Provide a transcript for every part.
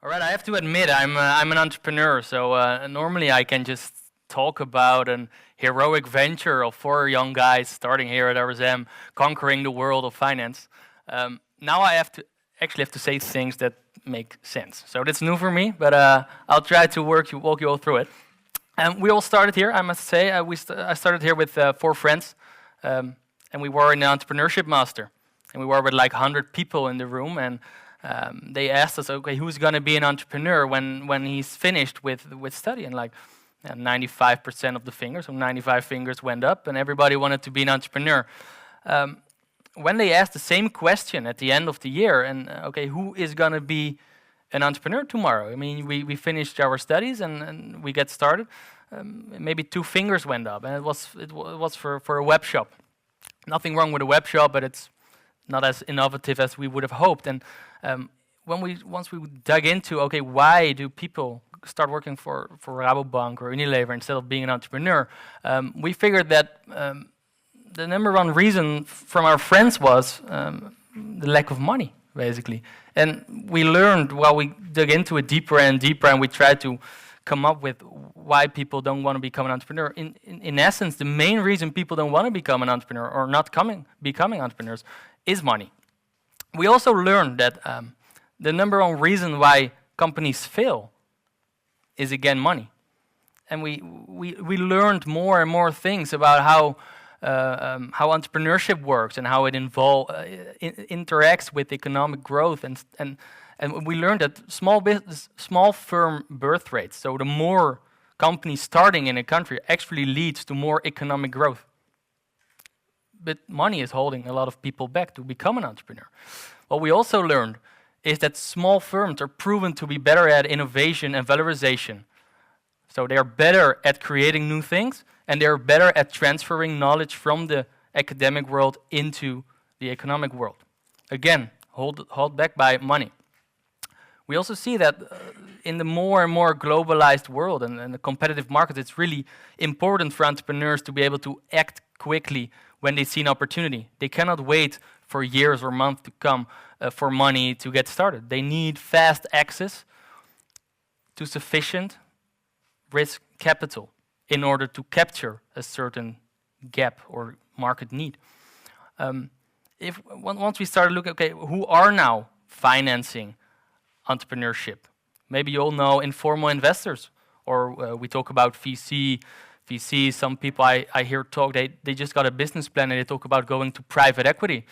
All right, I have to admit I'm an entrepreneur, so normally I can just talk about an heroic venture of four young guys starting here at RSM, conquering the world of finance. Now I actually have to say things that make sense. So that's new for me, but I'll try to walk you all through it. We all started here, I must say. I started here with four friends, and we were in an entrepreneurship master, and we were with like 100 people in the room, and they asked us, okay, who's going to be an entrepreneur when he's finished with studying? Like 95% of the fingers, so 95 fingers went up, and everybody wanted to be an entrepreneur. When they asked the same question at the end of the year, and okay, who is going to be an entrepreneur tomorrow? I mean, we finished our studies and we get started. Maybe 2 fingers went up, and it was for a web shop. Nothing wrong with a web shop, but it's not as innovative as we would have hoped. And once we dug into, okay, why do people start working for Rabobank or Unilever instead of being an entrepreneur, we figured that the number one reason from our friends was the lack of money, basically. And we learned while we dug into it deeper and deeper, and we tried to come up with why people don't want to become an entrepreneur. In essence, the main reason people don't want to become an entrepreneur or not becoming entrepreneurs is money. We also learned that the number one reason why companies fail is, again, money. And we learned more and more things about how entrepreneurship works and how it interacts with economic growth, and we learned that small firm birth rates, so the more companies starting in a country, actually leads to more economic growth. But money is holding a lot of people back to become an entrepreneur. What we also learned is that small firms are proven to be better at innovation and valorization. So they are better at creating new things, and they are better at transferring knowledge from the academic world into the economic world. Again, held back by money. We also see that in the more and more globalized world and the competitive market, it's really important for entrepreneurs to be able to act quickly when they see an opportunity. They cannot wait for years or months to come for money to get started. They need fast access to sufficient risk capital in order to capture a certain gap or market need. Once we started looking, okay, who are now financing entrepreneurship? Maybe you all know informal investors, or we talk about VC. Some people I hear talk, they just got a business plan and they talk about going to private equity.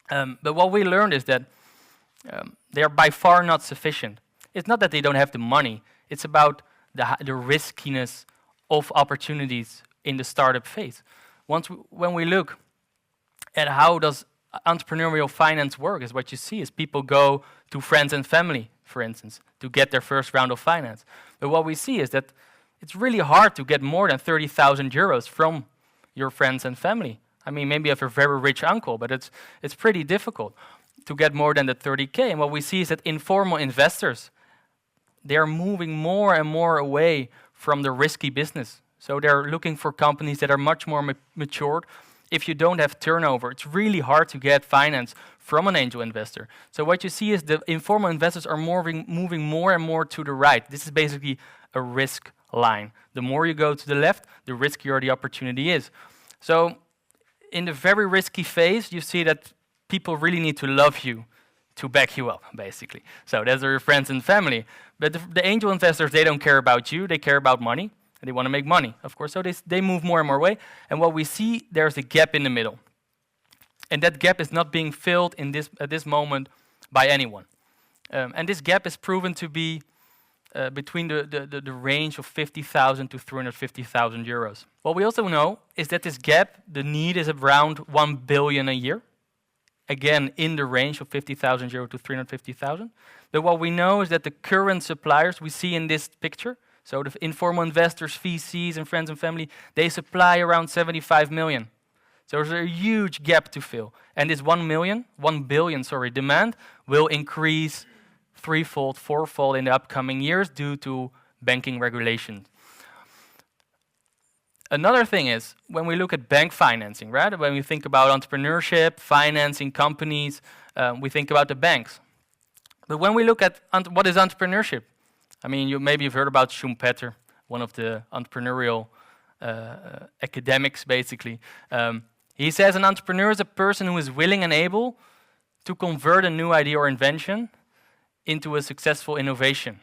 But what we learned is that they are by far not sufficient. It's not that they don't have the money, it's about the riskiness of opportunities in the startup phase. When we look at how does entrepreneurial finance work, is what you see is people go to friends and family, for instance, to get their first round of finance. But what we see is that it's really hard to get more than 30,000 euros from your friends and family. I mean, maybe you have a very rich uncle, but it's pretty difficult to get more than the 30K. And what we see is that informal investors, they are moving more and more away from the risky business. So they're looking for companies that are much more matured. If you don't have turnover, it's really hard to get finance from an angel investor. So what you see is the informal investors are moving more and more to the right. This is basically a risk line. The more you go to the left, the riskier the opportunity is. So in the very risky phase, you see that people really need to love you to back you up, basically. So those are your friends and family. But the angel investors, they don't care about you, they care about money, and they want to make money, of course. So they move more and more away. And what we see, there's a gap in the middle. And that gap is not being filled at this moment by anyone. And this gap is proven to be between the range of 50,000 to 350,000 euros. What we also know is that this gap, the need is around 1 billion a year. Again, in the range of 50,000 euro to 350,000. But what we know is that the current suppliers we see in this picture, so the informal investors, VCs, and friends and family, they supply around 75 million. So there's a huge gap to fill. And this 1 billion demand will increase threefold, fourfold in the upcoming years due to banking regulations. Another thing is, when we look at bank financing, right? When we think about entrepreneurship, financing companies, we think about the banks. But when we look at what is entrepreneurship, I mean, maybe you've heard about Schumpeter, one of the entrepreneurial academics, basically. He says an entrepreneur is a person who is willing and able to convert a new idea or invention into a successful innovation.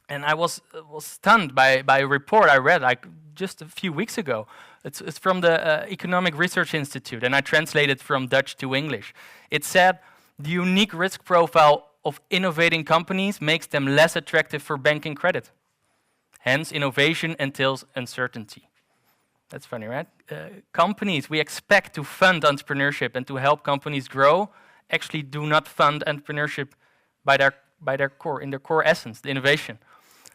And I was stunned by a report I read like just a few weeks ago. It's from the Economic Research Institute, and I translated from Dutch to English. It said, the unique risk profile of innovating companies makes them less attractive for banking credit. Hence, innovation entails uncertainty. That's funny, right? Companies we expect to fund entrepreneurship and to help companies grow actually do not fund entrepreneurship by their core essence, the innovation.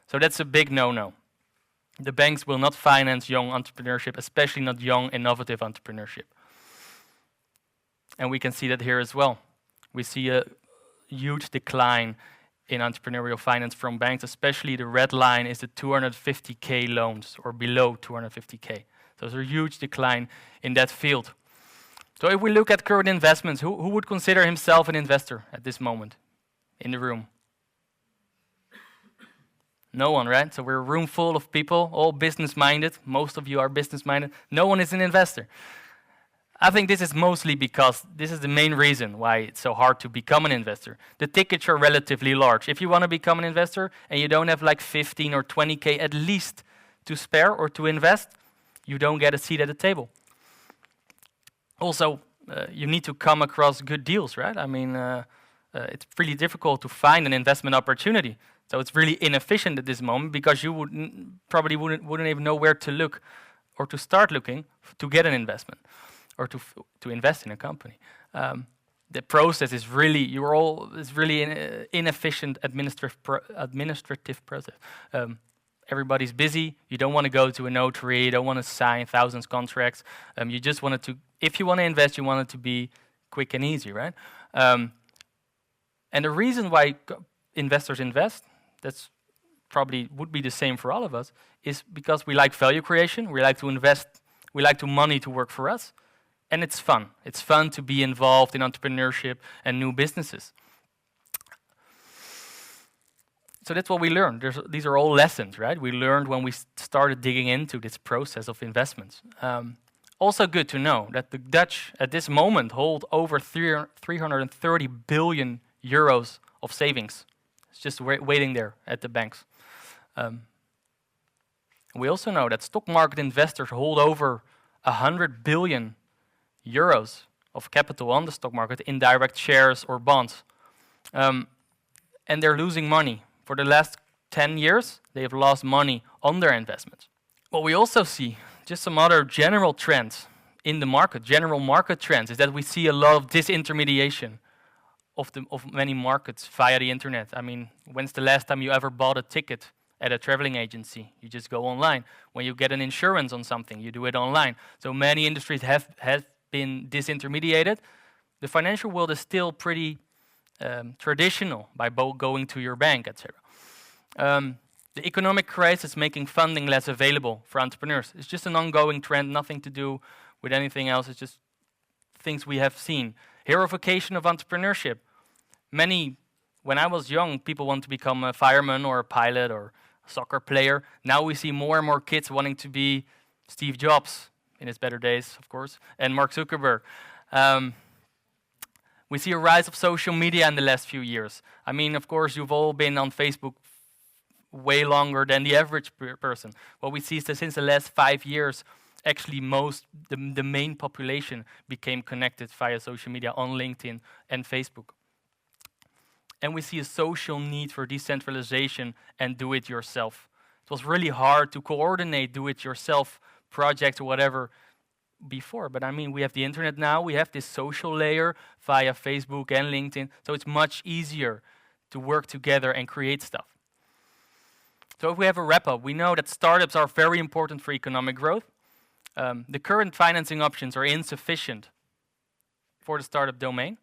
So that's a big no-no. The banks will not finance young entrepreneurship, especially not young, innovative entrepreneurship. And we can see that here as well. We see a huge decline in entrepreneurial finance from banks, especially the red line is the 250K loans or below 250K. So there's a huge decline in that field. So if we look at current investments, who would consider himself an investor at this moment in the room? No one, right? So we're a room full of people, all business-minded. Most of you are business-minded. No one is an investor. I think this is mostly because this is the main reason why it's so hard to become an investor. The tickets are relatively large. If you want to become an investor and you don't have like 15 or 20K at least to spare or to invest, you don't get a seat at the table. Also, you need to come across good deals, right? I mean, it's really difficult to find an investment opportunity. So it's really inefficient at this moment because you probably wouldn't even know where to look or to start looking to get an investment or to invest in a company. The process is really an inefficient administrative process. Everybody's busy. You don't want to go to a notary. You don't want to sign thousands of contracts. You just want it to, if you want to invest, you want it to be quick and easy, right? And the reason why investors invest, that's probably would be the same for all of us, is because we like value creation. We like to invest. We like money to work for us. And it's fun. It's fun to be involved in entrepreneurship and new businesses. So that's what we learned. These are all lessons, right? We learned when we started digging into this process of investments. Also good to know that the Dutch at this moment hold over 330 billion euros of savings. It's just waiting there at the banks. We also know that stock market investors hold over 100 billion euros of capital on the stock market in direct shares or bonds. And they're losing money. For the last 10 years, they have lost money on their investments. What we also see, just some other general trends in the market, general market trends, is that we see a lot of disintermediation of many markets via the internet. I mean, when's the last time you ever bought a ticket at a traveling agency? You just go online. When you get an insurance on something, you do it online. So many industries have been disintermediated. The financial world is still pretty traditional by going to your bank, etc. The economic crisis is making funding less available for entrepreneurs. It's just an ongoing trend, nothing to do with anything else. It's just things we have seen. Heroification of entrepreneurship. When I was young, people want to become a fireman or a pilot or a soccer player. Now we see more and more kids wanting to be Steve Jobs, in his better days, of course, and Mark Zuckerberg. We see a rise of social media in the last few years. I mean, of course, you've all been on Facebook way longer than the average person. What we see is that since the last 5 years, actually the main population became connected via social media on LinkedIn and Facebook. And we see a social need for decentralization and do-it-yourself. It was really hard to coordinate do-it-yourself projects or whatever before. But I mean, we have the internet now. We have this social layer via Facebook and LinkedIn. So it's much easier to work together and create stuff. So if we have a wrap-up, we know that startups are very important for economic growth. The current financing options are insufficient for the startup domain.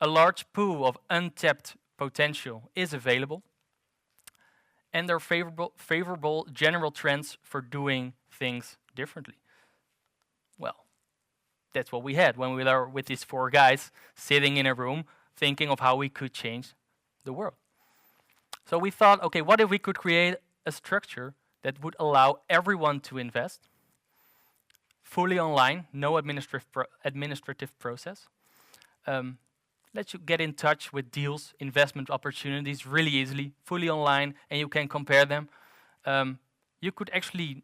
A large pool of untapped potential is available. And there are favorable general trends for doing things differently. Well, that's what we had when we were with these 4 guys sitting in a room thinking of how we could change the world. So we thought, okay, what if we could create a structure that would allow everyone to invest fully online, no administrative process. Let you get in touch with deals, investment opportunities really easily, fully online, and you can compare them. You could actually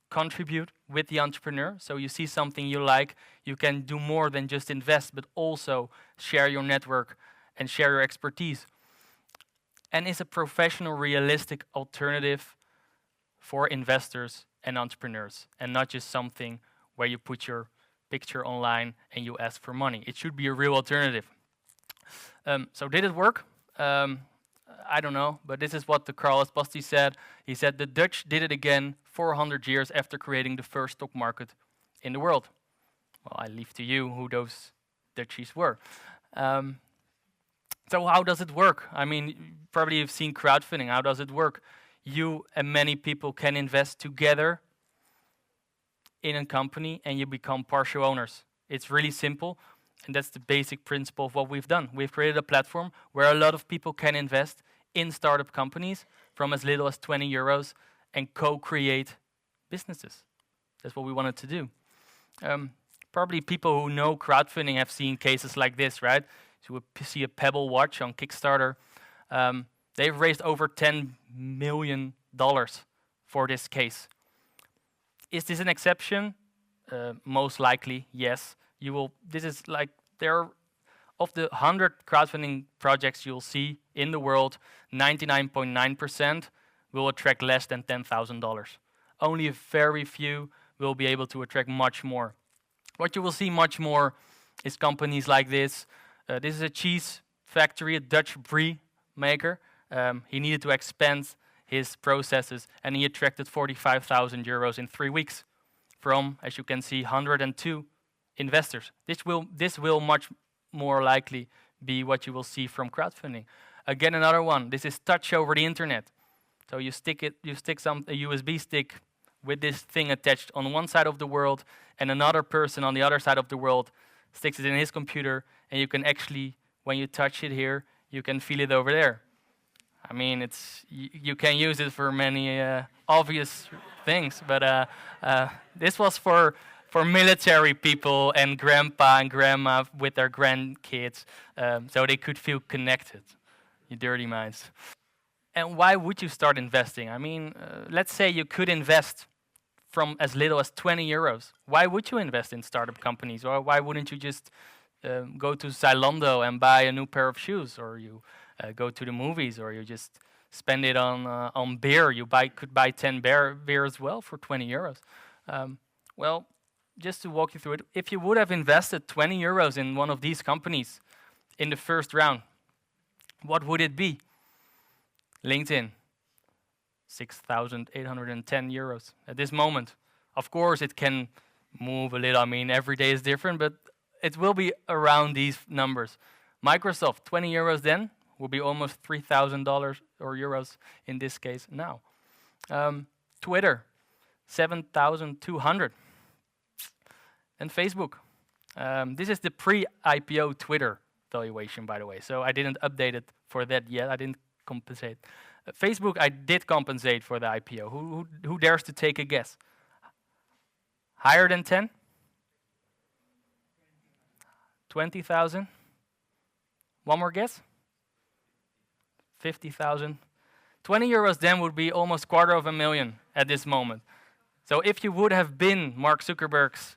contribute with the entrepreneur. So you see something you like, you can do more than just invest, but also share your network and share your expertise. And is a professional, realistic alternative for investors and entrepreneurs, and not just something where you put your picture online and you ask for money. It should be a real alternative. So did it work? I don't know, but this is what the Carl Esposty said. He said the Dutch did it again 400 years after creating the first stock market in the world. Well, I leave to you who those Dutchies were. So how does it work? I mean, probably you've seen crowdfunding. How does it work? You and many people can invest together in a company and you become partial owners. It's really simple, and that's the basic principle of what we've done. We've created a platform where a lot of people can invest in startup companies from as little as 20 euros and co-create businesses. That's what we wanted to do. Probably people who know crowdfunding have seen cases like this, right? So you see a Pebble watch on Kickstarter. They've raised over $10 million for this case. Is this an exception? Most likely, yes. This is like, of the 100 crowdfunding projects you'll see in the world, 99.9% will attract less than $10,000. Only a very few will be able to attract much more. What you will see much more is companies like this. This is a cheese factory, a Dutch brie maker. He needed to expand his processes, and he attracted 45,000 euros in 3 weeks from, as you can see, 102 investors. This will much more likely be what you will see from crowdfunding. Again, another one. This is touch over the internet. So you stick a USB stick with this thing attached on one side of the world, and another person on the other side of the world sticks it in his computer, and you can actually, when you touch it here, you can feel it over there. I mean, you can use it for many obvious things, but this was for military people and grandpa and grandma with their grandkids, so they could feel connected. You dirty minds. And why would you start investing? I mean, let's say you could invest from as little as 20 euros. Why would you invest in startup companies? Or why wouldn't you just go to Zalando and buy a new pair of shoes? Or you go to the movies, or you just spend it on beer. You could buy 10 beer as well for 20 euros. Well, just to walk you through it, if you would have invested 20 euros in one of these companies in the first round, what would it be? LinkedIn, 6,810 euros at this moment. Of course, it can move a little. I mean, every day is different, but it will be around these numbers. Microsoft, 20 euros then, will be almost $3,000 or euros in this case now. Twitter, 7,200. And Facebook. This is the pre-IPO Twitter valuation, by the way. So I didn't update it for that yet. I didn't compensate. Facebook, I did compensate for the IPO. Who dares to take a guess? Higher than 10? 20,000? One more guess? 50,000. 20 euros then would be almost $250,000 at this moment. So if you would have been Mark Zuckerberg's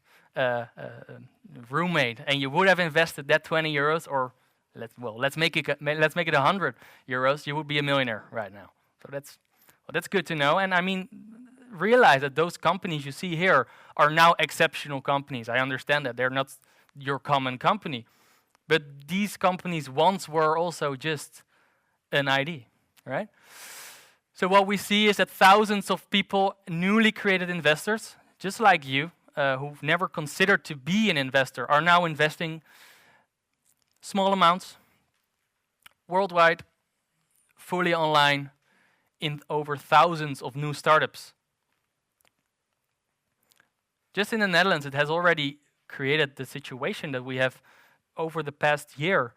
roommate and you would have invested that 20 euros, or let's make it 100 euros, you would be a millionaire right now. So that's good to know. And I mean, realize that those companies you see here are now exceptional companies. I understand that they're not your common company, but these companies once were also just an ID, right? So what we see is that thousands of people, newly created investors, just like you, who've never considered to be an investor, are now investing small amounts, worldwide, fully online, in over thousands of new startups. Just in the Netherlands, it has already created the situation that we have over the past year.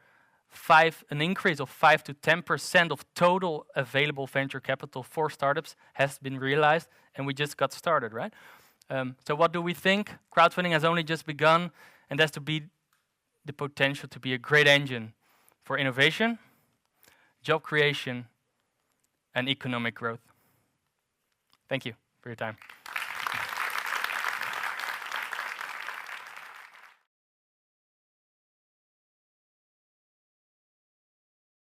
an increase of 5 to 10% of total available venture capital for startups has been realized, and we just got started, right? So what do we think? Crowdfunding has only just begun, and there's to be the potential to be a great engine for innovation, job creation, and economic growth. Thank you for your time.